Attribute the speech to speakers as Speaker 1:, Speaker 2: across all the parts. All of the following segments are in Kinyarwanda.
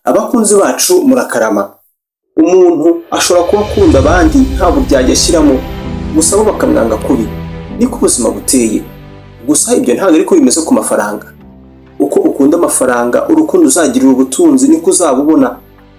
Speaker 1: Abakunzi bacu murakarama. Umuntu ashobora kuba akunda abandi nta buryajya ashyiramo, gusa bo bakamwanga kubi. Niko ubuzima buteye. Gusa ibyo ntabwo ariko bimeze ku mafaranga. Uko ukunda amafaranga, urukundo uzagirira ubutunzi niko uzabubona,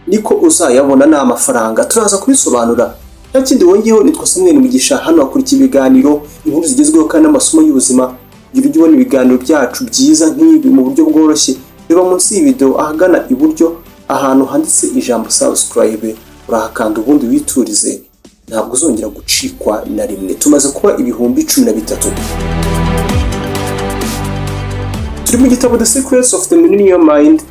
Speaker 1: niko uzayabona n'amafaranga. Turaza kubisobanura. Nta kindi wongeyeho, nitwa Ismael Mugisha, hano hakurikiye ibiganiro, inkuru zigezweho kandi n'amasomo y'ubuzima. Gira ujye ubona ibiganiro byacu byiza nk'ibi mu buryo bworoshye. Reba munsi y'ivideo ahagana iburyo ahantu handitse ijambo subscribe, urahakanda ubundi witurize, ntabwo uzongera gucikwa na rimwe. Tumaze kuba ibihumbi 13. Turi mu gitabo The Secrets of the Millennium Mind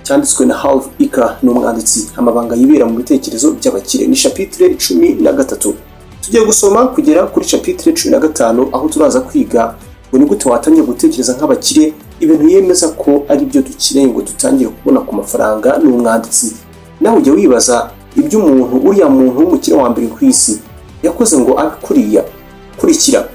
Speaker 1: cyanditswe na Half Ika n'umwanditsi, amabanga yibera mu bitekerezo by'abakire. Ni chapitre 13. Tugiye gusoma kugera kuri chapitre 15 aho turaza kwiga ngo ni gute watangiye gutekereza nk'abakire, ibintu yemeza ko ari byo dukire ngo dutangire kubona ku mafaranga. N'umwanditsi nawe ujya wibaza ibyo umuntu uriya muntu w'umukire wa mbere ku isi yakoze ngo abikuriya kurikira.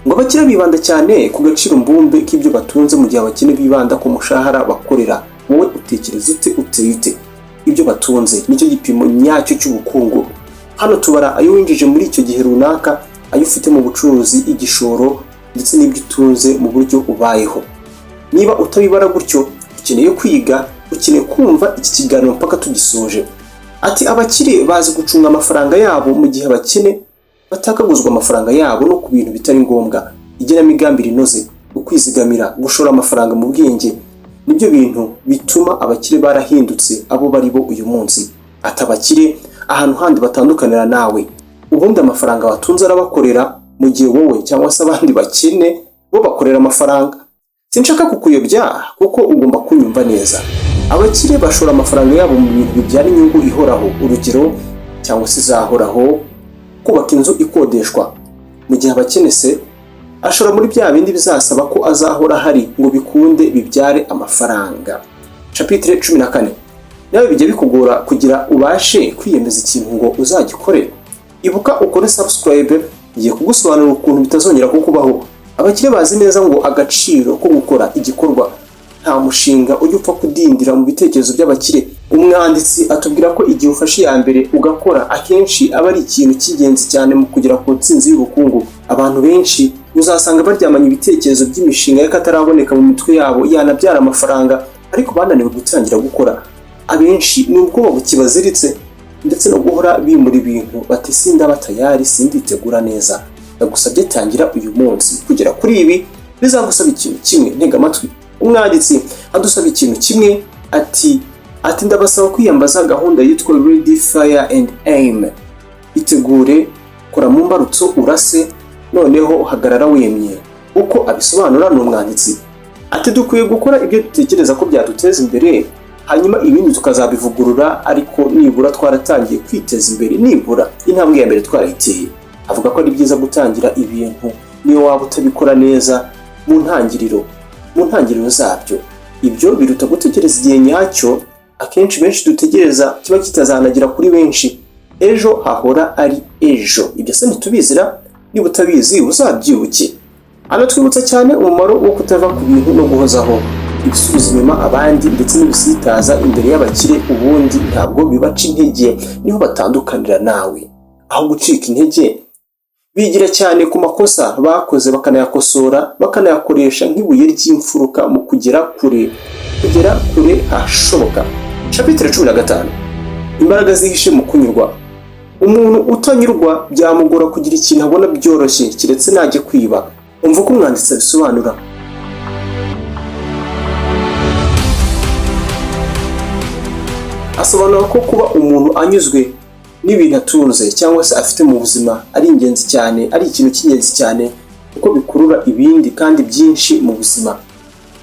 Speaker 1: Ngo abakire bibanda cyane ku gaciro mbumbe k'ibyo batunze, mu gihe abakene bibanda ku mushahara bakorera. Wowe utekereza ute? Ibyo batunze nicyo gipimo nyacyo cy'ubukungu. Hano tubara ayo winjije muri icyo gihe runaka, ayo ufite mu bucuruzi, igishoro, ndetse n'ibyo utunze mu buryo ubayeho. Niba utabibara gutyo, ukeneye kwiga, ukeneye kumva iki kiganiro mpaka tugisoje. Ati abakire bazi gucunga amafaranga yabo, mu gihe abakene batakaguzwa amafaranga yabo no ku bintu bitari ngombwa. Igenamigambi rinoze, ukwizigamira, gushora amafaranga mu bwenge, nibyo bintu bituma abakire barahindutse abo bari bo uyu munsi. Ati abakire ahantu handi batandukanira nawe, ubundi amafaranga batunze arabakorera, mu gihe wowe cyangwa se abandi bakene bo bakorera amafaranga. Sinshaka kukuyobya kuko ugomba kunyumva neza. Abakire bashora amafaranga yabo mu bintu bibyara inyungu ihoraho, urugero cyangwa se izahoraho, kubaka inzu ikodeshwa, mu gihe abakene se ashora muri bya bindi bizasaba ko azahora hari ngo bikunde bibyare amafaranga. Chapitre 14. Nawe bijya bikugora kugira ubashe kwiyemeza ikintu ngo uzagikore. Ibuka ukore subscribe, ngiye kugusobanurira ukuntu bitazongera kukubaho. Abakire bazi neza ngo agaciro ko gukora igikorwa, nta mushinga ujya upfa kudindira mu bitekerezo by'abakire. Umwanditsi atubwira ko igihe ufashe ya mbere ugakora, akenshi aba ari ikintu cy'ingenzi cyane mu kugera ku ntsinzi y'ubukungu. Abantu benshi uzasanga baryamanye ibitekerezo by'imishinga y'akataraboneka mu mitwe yabo yanabyara amafaranga, ariko bananiwe gutangira gukora. Abenshi ni ubwoba bukibaziritse, ndetse no guhora bimura ibintu bati sindaba tayari, sinditegura neza. Ndagusabye tangira uyu munsi. Kugera kuri ibi bizagusaba ikintu kimwe, ntega amatwi. Umwanditsi adusaba ikintu kimwe, ati ndabasaba kwiyambaza gahunda yitwa Ready Fire and Aim. Itegure, kora mu mbarutso urase, noneho hagarara wemye. Uko abisobanura n'umwanditsi, ati dukwiye gukora ibyo dutekereza ko byaduteza imbere, hanyuma ibindi tukazabivugurura, ariko nibura twaratangiye kwiteza imbere, nibura intambwe ya mbere twarayiteye. Avuga ko ari byiza gutangira ibintu niyo waba utabikora neza mu ntangiriro zabyo. Ibyo biruta gutegereza igihe nyacyo. Akenshi benshi dutegereza kiba kitazanagira kuri benshi. Ejo hahora ari ejo. Ibyo se ntitubizira? Niba utabizi uzabyibuke. Anatwibutsa cyane umumaro wo kutava ku bintu no guhozaho ibisubiza inyuma abandi, ndetse n'ibisitaza imbere y'abakire. Ubundi ntabwo bibaca intege, niho batandukanira nawe. Aho gucika intege, bigira cyane ku makosa bakoze, bakanayakosora, bakanayakoresha nk'ibuye ry'imfuruka mu kugera kure hashoboka. Chapitre 15. Imbaraga zihishe mu kunyurwa. Umuntu utanyurwa byamugora kugira ikintu abona byoroshye, kiretse najye kwiba. Umva ko umwanditsi abisobanura. Asobanura ko kuba umuntu anyuzwe n'ibintu atunze cyangwa se afite mu buzima ari ingenzi cyane, ari ikintu cy'ingenzi cyane, kuko bikurura ibindi kandi byinshi mu buzima.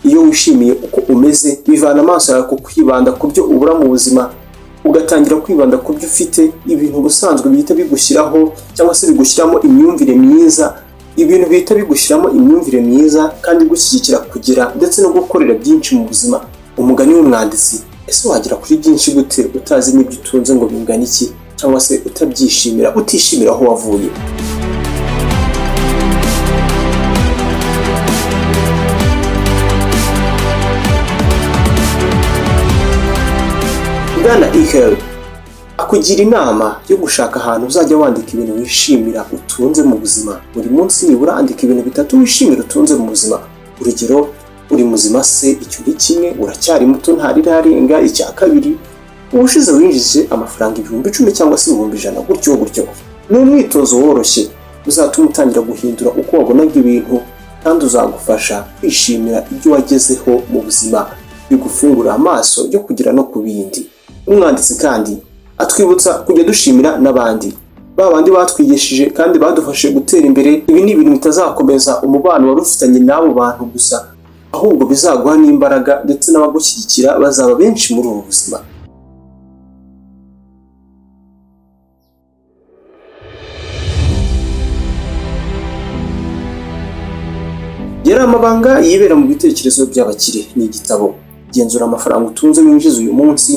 Speaker 1: Iyo wishimiye uko umeze, bivana amaso yawe ku kwibanda ku byo ubura mu buzima, ugatangira kwibanda ku byo ufite. Ibintu ubusanzwe bihita bigushyiraho cyangwa se bigushyiramo imyumvire myiza, ibintu bihita bigushyiramo imyumvire myiza kandi gushyigikira kugira ndetse no gukorera byinshi mu buzima. Umugani w'umwanditsi, ese wagera kuri byinshi gute utazi n'ibyo utunze ngo bingana iki, cyangwa se utishimira aho wavuye? Bwana Iker akugira inama yo gushaka ahantu uzajya wandika ibintu wishimira utunze mu buzima. Buri munsi nibura andika ibintu 3 wishimira utunze mu buzima. Urugero, uri muzima se, icyo ni kimwe, uracyari muto ntarirarenga, icya kabiri ubushize winjije amafaranga 10,000 cyangwa se 100,000 gutyo. Ni umwitozo woroshye uzatuma utangira guhindura uko wabonaga ibintu, kandi uzagufasha kwishimira ibyo wagezeho mu buzima, bigufungura amaso yo kugira no ku bindi. Umwanditsi kandi atwibutsa kujya dushimira n'abandi, babandi batwigishije kandi badufashe gutera imbere. Ibi ni ibintu bitazakomeza umubano wari ufitanye n'abo bantu gusa, ahubwo bizaguha n'imbaraga ndetse n'abagushyigikira bazaba benshi muri ubu buzima. Yari amabanga yibera mu bitekerezo by'abakire ni igitabo. Genzura amafaranga utunze winjiza uyu munsi,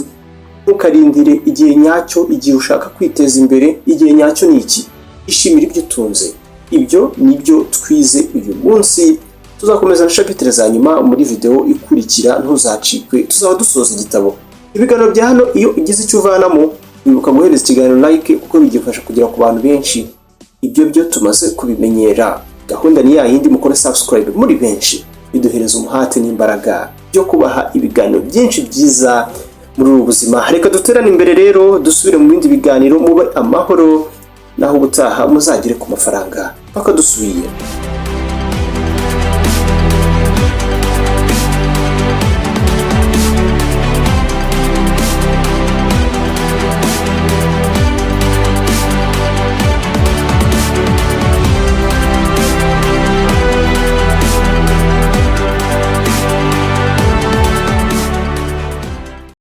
Speaker 1: ntukarindire igihe nyacyo. Igihe ushaka kwiteza imbere, igihe nyacyo ni iki? Ishimira ibyo utunze. Ibyo nibyo twize uyu munsi. Tuzakomeza na chapitre za nyuma muri video ikurikira, ntuzacikwe. Tuzaba dusoza igitabo. Ibiganiro bya hano iyo ugize icyo uvanamo, wibuka guhereza ikiganiro like kuko bigifasha kugera ku bantu benshi. Ibyo byo tumaze kubimenyera. Gahunda ni yindi, mukore subscribe muri benshi. Biduhereza umuhate n'imbaraga byo kubaha ibiganiro byinshi byiza muri ubu buzima. Reka duterane imbere rero, dusubire mu bindi biganiro. Mube amahoro, naho ubutaha muzagire ku mafaranga paka dusubiye.